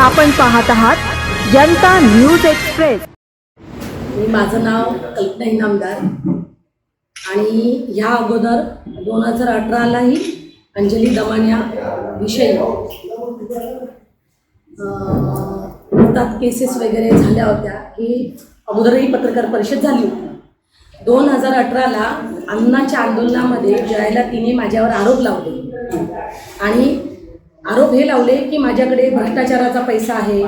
आपण पाहत आहात जनता न्यूज एक्सप्रेस। माझं नाव कल्पना इनामदार आणि ह्या अगोदर 2018लाही अंजली दमानिया विषयी त्यात केसेस वगैरे झाल्या होत्या की अगोदरही पत्रकार परिषद झाली होती। 2018ला अन्नाच्या आंदोलनामध्ये ज्यावेळेला तिने माझ्यावर आरोप लावले आणि आरोप हे लावले की माझ्याकडे भ्रष्टाचाराचा पैसा आहे,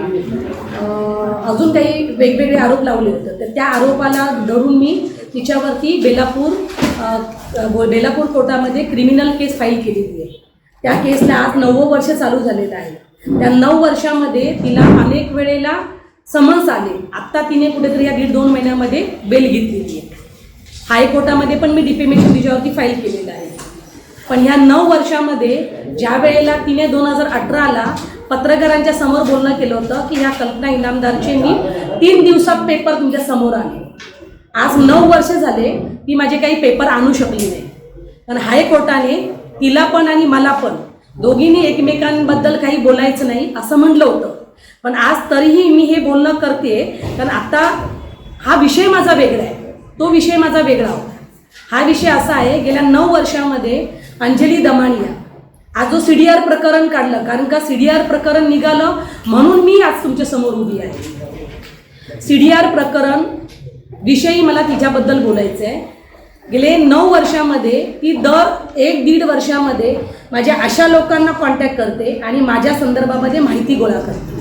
अजून काही वेगवेगळे आरोप लावले होते। तर त्या आरोपाला धरून मी तिच्यावरती बेलापूर कोर्टामध्ये क्रिमिनल केस फाईल केलेली आहे। त्या केसला आज 9 वर्ष चालू झालेलं आहे। त्या 9 वर्षामध्ये तिला अनेक वेळेला समन्स आले। आत्ता तिने कुठेतरी या 1.5-2 महिन्यामध्ये बेल घेतलेली आहे। हायकोर्टामध्ये पण मी डिफेमेशन तिच्यावरती फाईल केलेलं आहे। पण ह्या 9 वर्षामध्ये ज्या वेळेला तिने 2018ला पत्रकारांच्या समोर बोलणं केलं होतं की ह्या कल्पना इनामदारचे मी 3 दिवसात पेपर तुमच्या समोर आले, आज 9 वर्ष झाले ती माझे काही पेपर आणू शकली नाही। कारण हायकोर्टाने तिला पण आणि मला पण दोघींनी एकमेकांबद्दल काही बोलायचं नाही असं म्हटलं होतं। पण आज तरीही मी हे बोलणं करते कारण आता हा विषय माझा वेगळा आहे, तो विषय माझा वेगळा होता। हा विषय असा आहे, गेल्या 9 वर्षामध्ये अंजली दमानिया आज जो CDR प्रकरण काढलं, कारण का CDR प्रकरण निघालं म्हणून मी आज तुमच्या समोर उभी आहे। CDR प्रकरण विषयी मला तिच्याबद्दल बोलायचं आहे। गेले 9 वर्षामध्ये ती दर 1-1.5 वर्षामध्ये माझ्या अशा लोकांना कॉन्टॅक्ट करते आणि माझ्या संदर्भामध्ये माहिती गोळा करते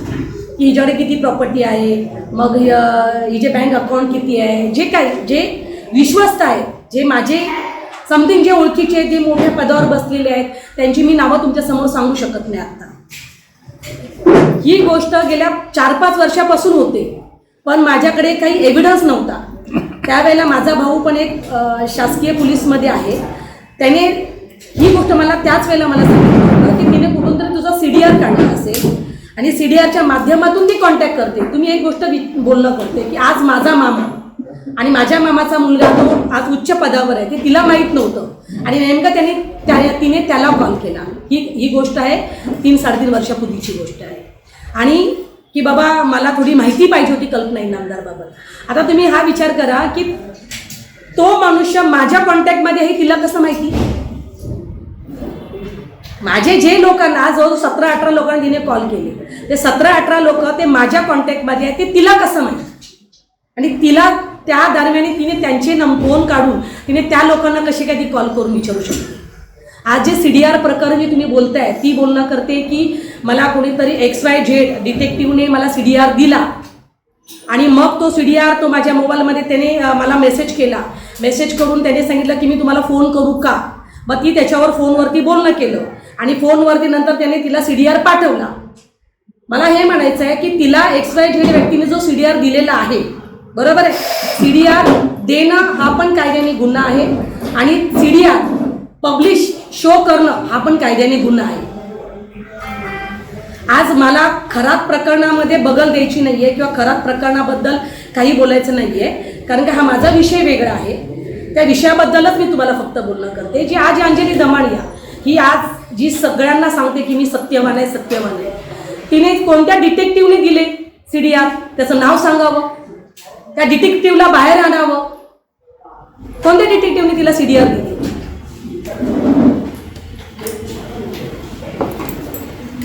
की हिच्याकडे किती प्रॉपर्टी आहे, मग हिचे बँक अकाउंट किती आहे, जे काही जे विश्वस्त आहेत, जे माझे समथिंग जे ओळखीचे जे मोठ्या पदावर बसलेले आहेत त्यांची मी नावं तुमच्या समोर सांगू शकत नाही आता। ही गोष्ट गेल्या 4-5 वर्षापासून होते पण माझ्याकडे काही एव्हिडन्स नव्हता। त्यावेळेला माझा भाऊ पण एक शासकीय पोलीसमध्ये आहे, त्याने ही गोष्ट मला त्याच वेळेला मला सांगितलं होतं की तिने कुठून तरी तुझा CDR काढला असेल आणि CDRच्या माध्यमातून ती कॉन्टॅक्ट करते। तुम्ही एक गोष्ट बोलणं करते की आज माझा मामा आणि माझ्या मामाचा मुलगा तो आज उच्च पदावर आहे, ते तिला माहीत नव्हतं आणि नेमकं तिने त्याला कॉल केला। ही गोष्ट आहे 3-3.5 वर्षापूर्वीची गोष्ट आहे आणि की बाबा मला थोडी माहिती पाहिजे होती कल्पना इनामदारबाबत। आता तुम्ही हा विचार करा की तो मनुष्य माझ्या कॉन्टॅक्टमध्ये आहे, तिला कसं माहिती? माझे जे लोकांना जवळ 17-18 लोकांना तिने कॉल केले, ते 17-18 लोक ते माझ्या कॉन्टॅक्टमध्ये आहे, ते तिला कसं माहिती? आणि तिला त्या दरम्यान तिने त्यांचे फोन काढून तिने त्या लोकांना कशी काय ती कॉल करून विचारू शकते? आज जे CDR प्रकरण जे तुम्ही बोलताय ती बोलणं करते की मला कोणीतरी XYZ डिटेक्टिव्हने मला CDR दिला आणि मग तो CDR तो माझ्या मोबाईलमध्ये त्याने मला मेसेज केला, मेसेज करून त्याने सांगितलं की मी तुम्हाला फोन करू का? मग ती त्याच्यावर फोनवरती बोलणं केलं आणि फोनवरती नंतर त्याने तिला CDR पाठवला। मला हे म्हणायचं आहे की तिला XYZ व्यक्तीने जो CDR दिलेला आहे, बरोबर आहे, CDR देणं हा पण कायद्याने गुन्हा आहे आणि CDR पब्लिश शो करणं हा पण कायद्याने गुन्हा आहे। आज मला खराब प्रकरणामध्ये बगल द्यायची नाही आहे किंवा खराब प्रकरणाबद्दल काही बोलायचं नाही आहे, कारण का हा माझा विषय वेगळा आहे। त्या विषयाबद्दलच मी तुम्हाला फक्त बोलणं करते। जी आज अंजली दमानिया ही आज जी सगळ्यांना सांगते की मी सत्यवान आहे, सत्यवान आहे, तिने कोणत्या डिटेक्टिव्हने दिले CDR? त्याचं नाव सांगावं, त्या डिटेक्टिव्हला बाहेर आणावं। कोणत्या डिटेक्टिव्हने तिला CDR दिली?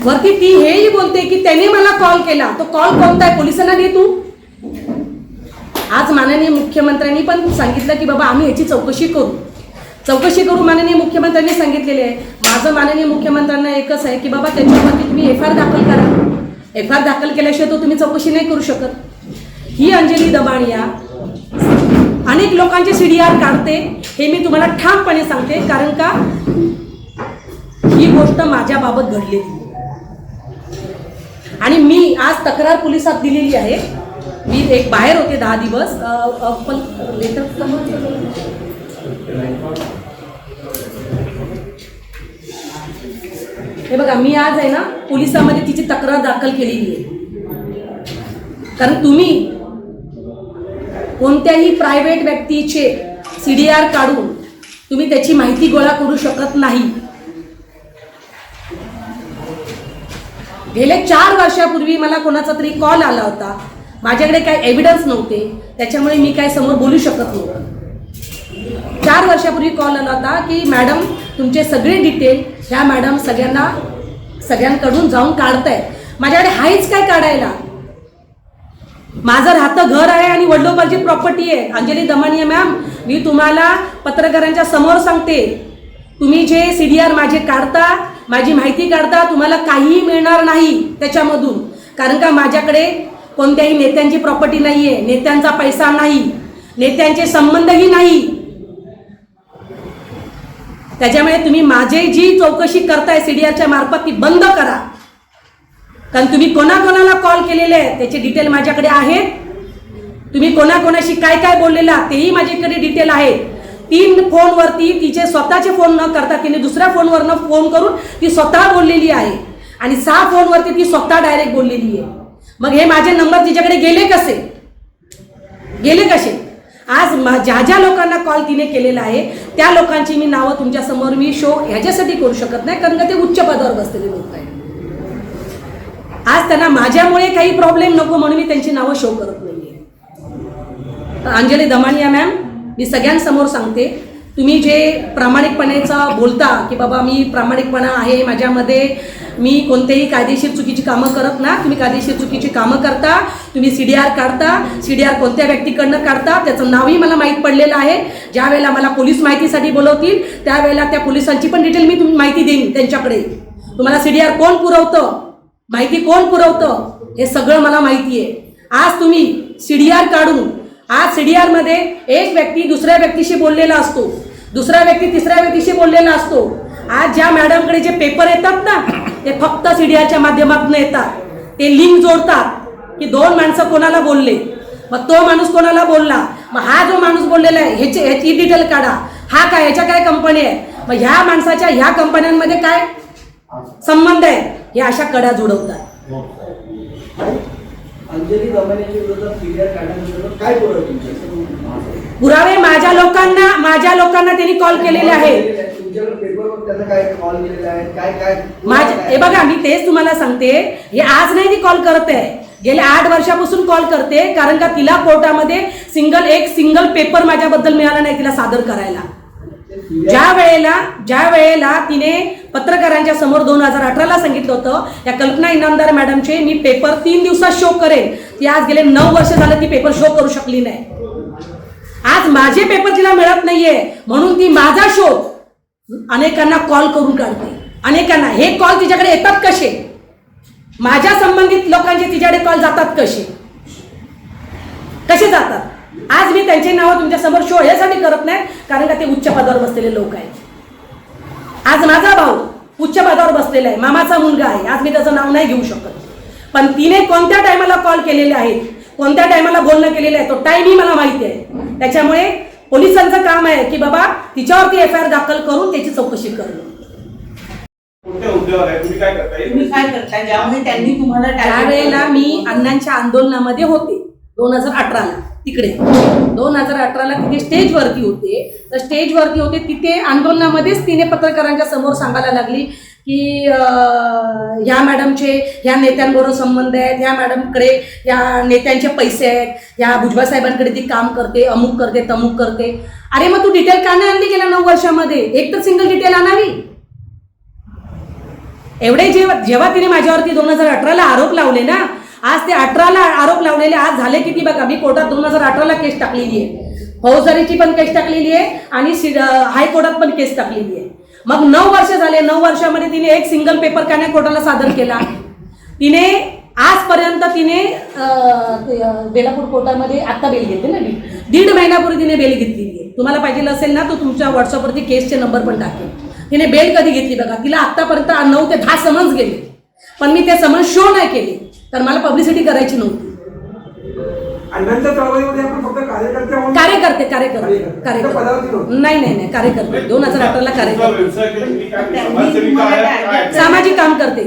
वरती ती हेही बोलते की त्याने मला कॉल केला, तो कॉल कोणता आहे? पोलिसांना दे तू। आज माननीय मुख्यमंत्र्यांनी पण सांगितलं की बाबा आम्ही याची चौकशी करू। माननीय मुख्यमंत्र्यांनी सांगितलेले आहे। माझं माननीय मुख्यमंत्र्यांना एकच आहे की बाबा त्याच्यावरती तुम्ही FIR दाखल करा। FIR दाखल केल्याशिवाय तो तुम्ही चौकशी नाही करू शकत। ही अंजली दमानिया अनेक लोकांचे CDR काढते, हे मी तुम्हाला ठामपणे सांगते, कारण का ही गोष्ट माझ्या बाबत घडलेली आणि मी आज तक्रार पोलिसात दिलेली आहे। मी एक बाहेर होते 10 दिवस पण लेटर हे बघा, मी आज आहे ना पोलिसांमध्ये तिची तक्रार दाखल केलेली आहे। कारण तुम्ही कोणत्याही प्रायव्हेट व्यक्तीचे CDR काढून तुम्ही त्याची माहिती गोळा करू शकत नाही। गेले 4 वर्षापूर्वी मला कोणाचा तरी कॉल आला होता. माझ्याकडे काही एव्हिडन्स नव्हते, त्याच्यामुळे मी काय समोर बोलू शकत नव्हते. 4 वर्षापूर्वी कॉल आला होता की मॅडम तुमचे सगळे डिटेल ह्या मॅडम सगळ्यांकडून जाऊन काढतायत. माझ्याकडे हाच काय काढायला. माझं राहतं घर आहे आणि वडिलोपार्जित प्रॉपर्टी आहे. अंजली दमानिया मॅम, मी तुम्हाला पत्रकारांच्या समोर सांगते, तुम्ही जे CDR माझे काढता, माझी माहिती काढता, तुम्हाला काहीही मिळणार नाही त्याच्यामधून. कारण का माझ्याकडे कोणत्याही नेत्यांची प्रॉपर्टी नाही आहे, नेत्यांचा पैसा नाही, नेत्यांचे संबंधही नाही. त्याच्यामुळे तुम्ही माझे जी चौकशी करताय CDRच्या मार्फत ती बंद करा. कारण तुम्ही कोणाकोणाला कॉल केलेले आहेत त्याचे डिटेल माझ्याकडे आहेत. तुम्ही कोणाकोणाशी काय काय बोललेला तेही माझ्याकडे डिटेल आहेत. 3 फोनवरती तिचे स्वतःचे फोन न करता तिने दुसऱ्या फोनवरनं फोन करून ती स्वतः बोललेली आहे आणि 6 फोनवरती ती स्वतः डायरेक्ट बोललेली आहे. मग हे माझे नंबर तिच्याकडे गेले कसे? आज ज्या ज्या लोकांना कॉल तिने केलेला आहे त्या लोकांची मी नावं तुमच्या समोर मी शो ह्याच्यासाठी करू शकत नाही, कारण का ते उच्च पदावर बसलेले लोक आहेत. आज त्यांना माझ्यामुळे काही प्रॉब्लेम नको म्हणून मी त्यांची नावं शो करत नाहीये. तर अंजली दमानिया मॅम, मी सगळ्यांसमोर सांगते, तुम्ही जे प्रामाणिकपणेचं बोलता की बाबा मी प्रामाणिकपणा आहे माझ्यामध्ये, मी कोणतेही कायदेशीर चुकीची कामं करत ना, तुम्ही कायदेशीर चुकीची कामं करता, तुम्ही CDR काढता, CDR कोणत्या व्यक्तीकडनं काढता त्याचं नावही मला माहीत पडलेलं आहे. ज्या वेळेला मला पोलीस माहितीसाठी बोलवतील त्यावेळेला त्या पोलिसांची पण डिटेल मी माहिती देईन त्यांच्याकडे. तुम्हाला CDR कोण पुरवतं, माहिती कोण पुरवतं हे सगळं मला माहिती आहे. आज तुम्ही CDR काढून, आज CDR मध्ये एक व्यक्ती दुसऱ्या व्यक्तीशी बोललेला असतो, दुसरा व्यक्ती तिसऱ्या व्यक्तीशी बोललेला असतो. आज ज्या मॅडमकडे जे पेपर येतात ना ते फक्त CDRच्या माध्यमातून येतात. ते लिंक जोडतात की 2 माणसं कोणाला बोलले, मग तो माणूस कोणाला बोलला, मग हा जो माणूस बोललेला आहे ह्याची डिटेल काढा, हा काय ह्याच्या काय कंपनी आहे, मग ह्या माणसाच्या ह्या कंपन्यांमध्ये काय संबंध आहे, हे अशा कड्या जोडवतात. अंजली दमानियाच्या विरोधात CDR काढण्याविरोधात काय पुरावे तुमचे? पुरावे माझ्या लोकांना त्यांनी कॉल केलेले आहेत. तुमच्याकडे पेपरवर त्यांना काय कॉल केलेले आहेत, काय हे बघा, मी तेच तुम्हाला सांगते, हे आज नाही ती कॉल करते, गेल्या 8 वर्षापासून कॉल करते. कारण का तिला कोर्टामध्ये एक सिंगल पेपर माझ्याबद्दल मिळाला नाही तिला सादर करायला. ज्या वेळेला तिने पत्रकारांच्या समोर 2018ला सांगितलं होतं या कल्पना इनामदार मॅडमचे मी पेपर 3 दिवसात शो करेन, ती आज गेले 9 वर्ष झालं ती पेपर शो करू शकली नाही. आज माझे पेपर तिला मिळत नाहीये म्हणून ती माझा शोध अनेकांना कॉल करून काढते. अनेकांना हे कॉल तिच्याकडे येतात कसे, माझ्या संबंधित लोकांचे तिच्याकडे कॉल जातात कसे जातात. आज मी त्यांची नावं तुमच्या समोर शो यासाठी करत नाही कारण का ते उच्च पदावर बसलेले लोक आहेत. आज माझा भाऊ उच्च पदावर बसलेला आहे, मामाचा मुलगा आहे, आज मी त्याचं नाव नाही घेऊ शकत. पण तिने कोणत्या टायमाला कॉल केलेले आहेत, कोणत्या टायमाला बोलणं केलेलं आहे तो टाईमही मला माहिती आहे. त्याच्यामुळे पोलिसांचं काम आहे की बाबा तिच्यावरती FIR दाखल करून त्याची चौकशी करणं. तुम्ही काय करता ज्यामुळे त्यांनी तुम्हाला त्यावेळेला मी अण्णांच्या आंदोलनामध्ये होते 2018ला, तिकडे 2018ला तिथे स्टेजवरती होते. तिथे आंदोलनामध्येच तिने पत्रकारांच्या समोर सांगायला लागली की ह्या मॅडमचे ह्या नेत्यांबरोबर संबंध आहेत, ह्या मॅडमकडे ह्या नेत्यांचे पैसे आहेत, ह्या भुजबळ साहेबांकडे ती काम करते, अमुक करते तमुक करते. अरे मग तू डिटेल का नाही आणली गेल्या 9 वर्षामध्ये? एक तर सिंगल डिटेल आणावी. एवढे जेव्हा तिने माझ्यावरती 2018ला आरोप लावले ना, आज ते 18ला आरोप लावलेले आज झाले किती बघा. मी कोर्टात 2018ला केस टाकलेली आहे, फौजदारीची पण केस टाकलेली आहे आणि हायकोर्टात पण केस टाकलेली आहे. मग 9 वर्ष झाले, 9 वर्षामध्ये तिने एक सिंगल पेपर का नाही कोर्टाला सादर केला. तिने आजपर्यंत तिने बेलापूर कोर्टामध्ये आता बेल घेतली ना, 1.5 महिन्यापूर्वी तिने बेल घेतलेली आहे. तुम्हाला पाहिजे असेल ना तर तुमच्या व्हॉट्सअपवरती केसचे नंबर पण टाकेल. तिने बेल कधी घेतली बघा. तिला आतापर्यंत 9 ते 10 समन्स गेले, पण मी ते समन्स शो नाही केले तर मला पब्लिसिटी करायची नव्हती. अण्णांच्या चळवळीमध्ये आपण फक्त कार्यकर्ते नाही कार्यकर्ते 2018ला कार्यकर्ते सामाजिक काम करते.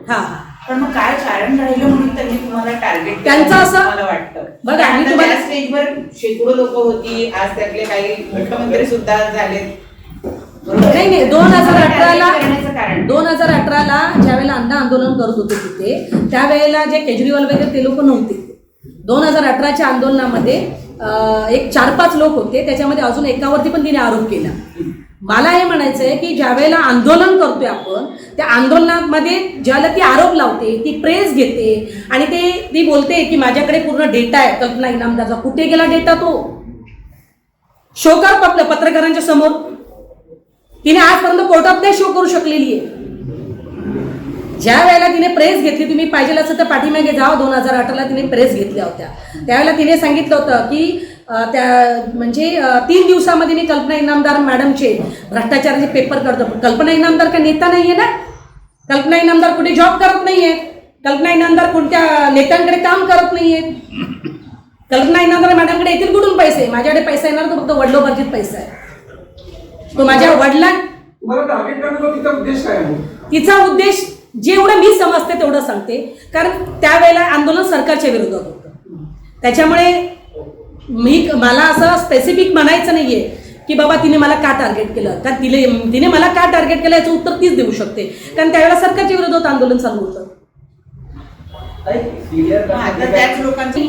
हा पण मग काय कारण राहिलं म्हणून त्यांनी तुम्हाला टार्गेट त्यांचं असं मला वाटतं बघा. आणि तुम्हाला स्टेजवर शेकडो लोक होती, आज त्यातले काही मुख्यमंत्री सुद्धा झाले. नाही नाही 2018ला करण्याचं कारण 2018ला ज्यावेळेला अण्णा आंदोलन करत होते तिथे त्यावेळेला जे केजरीवाल वगैरे ते लोक नव्हते. 2018च्या आंदोलनामध्ये एक 4-5 लोक होते, त्याच्यामध्ये अजून एकावरती पण तिने आरोप केला. मला हे म्हणायचं आहे की ज्या वेळेला आंदोलन करतोय आपण त्या आंदोलनामध्ये ज्याला ती आरोप लावते, ती प्रेस घेते आणि ती बोलते की माझ्याकडे पूर्ण डेटा आहे कल्पना इनामदारचा. कुठे गेला डेटा? तो शो कर पत्रकारांच्या समोर. तिने आजपर्यंत कोर्टात नाही शो करू शकलेली आहे. ज्या वेळेला तिने प्रेस घेतली, तुम्ही पाहिजे असं तर पाठीमागे जावं, 2018ला तिने प्रेस घेतल्या होत्या. त्यावेळेला तिने सांगितलं होतं की त्या म्हणजे 3 दिवसामध्ये मी कल्पना इनामदार मॅडमचे भ्रष्टाचाराचे पेपर करतो. कल्पना इनामदार का नेता नाहीये ना? कल्पना इनामदार कुठे जॉब करत नाहीये. कल्पना इनामदार कोणत्या नेत्यांकडे काम करत नाहीये. कल्पना इनामदार मॅडमकडे येतील कुठून पैसे? माझ्याकडे पैसा येणार तो फक्त वडिलोपार्जित पैसा आहे. तो माझ्या वडिलां तुम्हाला टार्गेट करण्याचा तिचा उद्देश काय आहे? तिचा उद्देश जेवढं मी समजते तेवढं सांगते, कारण त्यावेळेला आंदोलन सरकारच्या विरोधात होतं. त्याच्यामुळे मला असं स्पेसिफिक म्हणायचं नाहीये की बाबा तिने मला का टार्गेट केलं, कारण तिने मला का टार्गेट केलं याचं उत्तर तीच देऊ शकते, कारण त्यावेळेला सरकारच्या विरोधात आंदोलन चालू होतं. आता त्याच लोकांची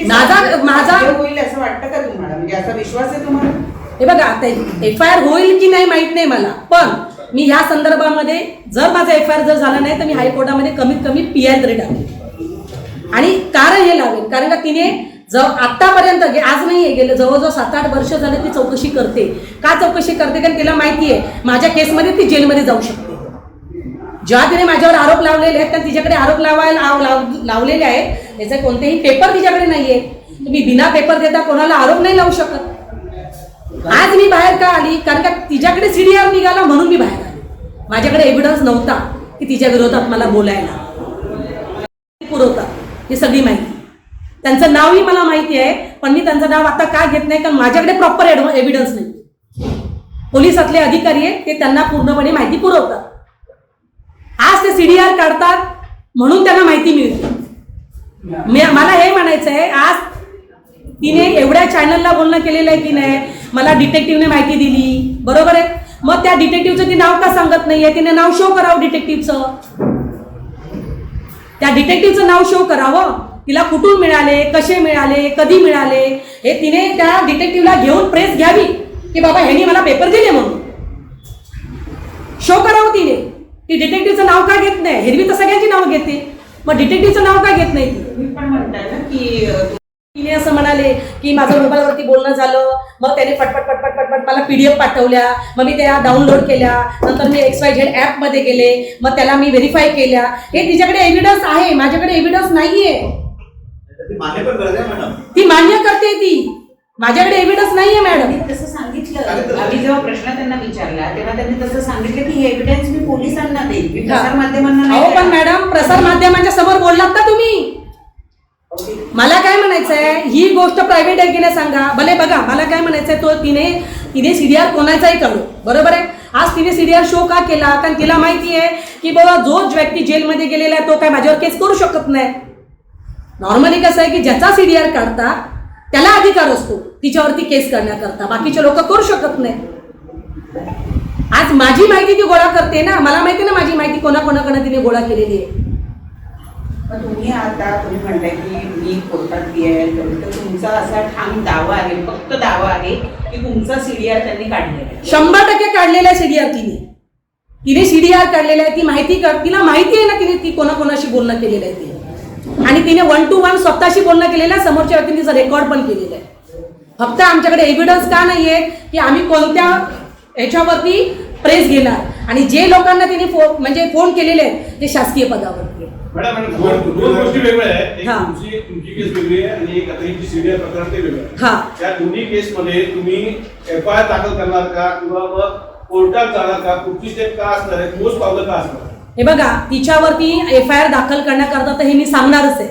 माझा होईल असं वाटतं का तुम्हाला? म्हणजे असा विश्वास आहे तुम्हाला? हे बघा, आता FIR होईल की नाही माहित नाही मला, पण मी ह्या संदर्भामध्ये जर माझा FIR जर झाला नाही तर मी हायकोर्टामध्ये कमीत कमी PI तरी टाकेल. आणि कारण हे लावेल, कारण का तिने आतापर्यंत आज नाही गेलं जवळजवळ 7-8 वर्ष झाले ती चौकशी करते. का चौकशी करते? कारण तिला माहिती आहे माझ्या केसमध्ये ती जेलमध्ये जाऊ शकते. जेव्हा तिने माझ्यावर आरोप लावलेले आहेत तर तिच्याकडे आरोप लावलेले आहेत, त्याचे कोणतेही पेपर तिच्याकडे नाहीये. तुम्ही बिना पेपर देता कोणाला आरोप नाही लावू शकत. आज मी बाहेर का आली? कारण का तिच्याकडे CDR निघाला म्हणून मी बाहेर आली. माझ्याकडे एव्हिडन्स नव्हता की तिच्या विरोधात मला बोलायला. पुरवतात ही सगळी माहिती. त्यांचं नावही मला माहिती आहे, पण मी त्यांचं नाव आता का घेत नाही, कारण माझ्याकडे प्रॉपर एव्हिडन्स नाही. पोलिसातले अधिकारी आहेत ते त्यांना पूर्णपणे माहिती पुरवतात. आज ते CDR काढतात म्हणून त्यांना माहिती मिळते. मला हे म्हणायचं आहे, आज तिने एवढ्या चॅनलला बोलणं केलेलं आहे की नाही, मला डिटेक्टिव्हने माहिती दिली, बरोबर आहे. मग त्या डिटेक्टिव्हचं ती नाव का सांगत नाहीये? तिने नाव शो करावं डिटेक्टिव्हचं. त्या डिटेक्टिव्हचं नाव शो करावं. तिला कुठून मिळाले, कसे मिळाले, कधी मिळाले, हे तिने त्या डिटेक्टिव्हला घेऊन प्रेस घ्यावी की बाबा ह्यांनी मला पेपर दिले म्हणून शो करावं तिने. ती डिटेक्टिव्हचं नाव का घेत नाही? हिरवी तर सगळ्यांची नाव घेते, मग डिटेक्टिव्हचं नाव का घेत नाही? तुम्ही पण म्हणताय ना की तिने असं म्हणाले की माझं मोबाईलवरती बोलणं झालं, मग त्याने पटपट मला PDF पाठवल्या, मग मी त्या डाउनलोड केल्या, नंतर मी XYZ ॲपमध्ये गेले, मग त्याला मी व्हेरीफाय केल्या. हे तिच्याकडे एव्हिडन्स आहे, माझ्याकडे एव्हिडन्स नाहीये. ती मान्य करते, ती माझ्याकडे एव्हिडन्स नाहीये मॅडम. तसं सांगितलं. आम्ही जेव्हा प्रश्न त्यांना विचारला तेव्हा त्यांनी तसं सांगितलं की हे एव्हिडन्स मी पोलिसांना देईल, मी प्रसार माध्यमांना नाही. अहो पण मॅडम, प्रसार माध्यमांच्या समोर बोललात का तुम्ही? मला काय म्हणायचंय, ही गोष्ट प्रायव्हेट आहे की नाही सांगा. भले बघा, मला काय म्हणायचंय, तो तिने CDR कोणाचाही काढू, बरोबर आहे. आज तिने CDR शो का केला? कारण तिला माहिती आहे की बाबा जो व्यक्ती जेलमध्ये गेलेला आहे तो काय माझ्यावर केस करू शकत नाही. नॉर्मली कसं आहे की ज्याचा CDR काढता त्याला अधिकार असतो तिच्यावरती केस करण्याकरता, बाकीचे लोक करू शकत नाही. आज माझी माहिती ती गोळा करते ना, मला माहिती ना माझी माहिती कोणाकोणाकडे तिने गोळा केलेली आहे. तुम्ही म्हणताय की मी कोर्टात PI तर तुमचा असा ठाम दावा आहे, फक्त दावा आहे की तुमचा CDR त्यांनी काढलेला आहे? 100% काढलेला आहे CDR. तिने CDR काढलेला आहे. ती माहिती तिला माहिती आहे ना ती कोणाकोणाशी बोलणं केलेलं आहे ती, आणि तिने 1 to 1 स्वतःशी बोलणं केलेलं आहे, समोरच्या व्यक्तीने तिचं रेकॉर्ड पण केलेलं आहे. फक्त आमच्याकडे एव्हिडन्स का नाहीये की आम्ही कोणत्या ह्याच्यावरती प्रेस घेणार, आणि जे लोकांना तिने फोन केलेले आहेत ते शासकीय पदावरती. मॅडम दोन गोष्टी वेगळ्या आहेत. एक हा. तुमची केस वेगळी आहे आणि एक आता ही CDR प्रकरण ते वेगळं आहे. हा, त्या दोन्ही केसमध्ये तुम्ही FIR दाखल करणार का किंवा मग कोर्टात जाणार का? पुढची स्टेप का असणार आहे? ठोस पावलं का असणार? हे बघा, तिच्यावरती FIR दाखल करण्याकरता तर हे मी सांगणारच आहे,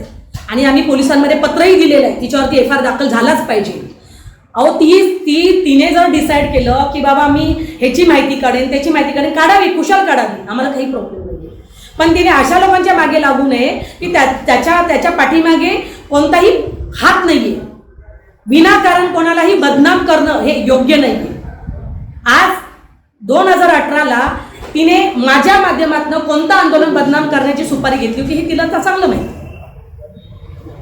आणि आम्ही पोलिसांमध्ये पत्रही दिलेलं आहे तिच्यावरती FIR दाखल झालाच पाहिजे. अहो तिने जर डिसाईड केलं की बाबा मी ह्याची माहिती काढेन, त्याची माहिती काढेन, काढावी, कुशाल काढावी, आम्हाला काही प्रॉब्लेम नाही. पण तिने अशा लोकांच्या मागे लागू नये की त्याच्या पाठीमागे कोणताही हात नाहीये. विनाकारण कोणालाही बदनाम करणं हे योग्य नाहीये. आज 2018ला तिने माझ्या माध्यमातून कोणतं आंदोलन बदनाम करण्याची सुपारी घेतली होती हे तिला तर चांगलं माहिती,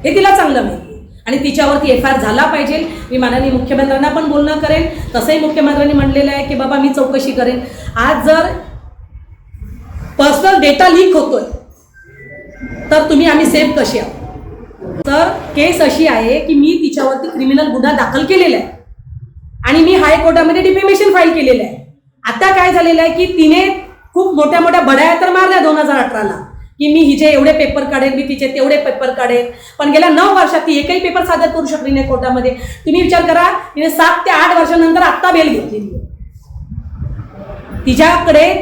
हे तिला चांगलं माहिती. आणि तिच्यावरती FIR झाला पाहिजे. मी माननीय मुख्यमंत्र्यांना पण बोलणं करेन. तसंही मुख्यमंत्र्यांनी म्हणलेलं आहे की बाबा मी चौकशी करेन. आज जर पर्सनल डेटा लीक होतोय तर आम्ही सेफ कशी आहोत. तर केस अशी आहे की मी तिच्यावरती क्रिमिनल गुन्हा दाखल केलेला आहे आणि मी हायकोर्टामध्ये डिफेमेशन फाईल केलेलं आहे. आता काय झालेलं आहे की तिने खूप मोठ्या मोठ्या बढाया तर मारल्या 2018ला की मी हिचे एवढे पेपर काढेल, मी तिचे तेवढे पेपर काढेल, पण गेल्या 9 वर्षात ती एकही पेपर सादर करू शकली नाही कोर्टामध्ये. तुम्ही विचार करा, तिने 7 ते 8 वर्षानंतर आत्ता बेल घेतलेली आहे.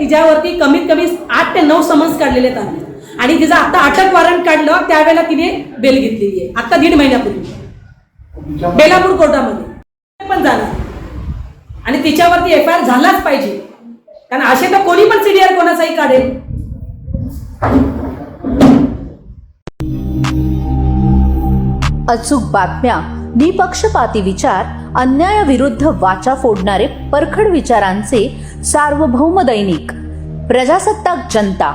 तिच्यावरती कमीत कमी 8 ते 9 समन्स काढलेले आहेत आम्ही आणि तिचं आता अटक वॉरंट काढलं त्यावेळेला तिने बेल घेतलेली आहे. आता 1.5 महिन्यापूर्वी बेलापूर कोर्टामध्ये पण झाला आणि तिच्यावरती FIR झालाच पाहिजे, कारण असे तर कोणी पण CDR कोणाचाही काढेल. अचूक बातम्या, निपक्षपाती विचार, अन्यायाविरुद्ध वाचा फोडणारे परखड विचारांचे सार्वभौम दैनिक प्रजासत्ताक जनता.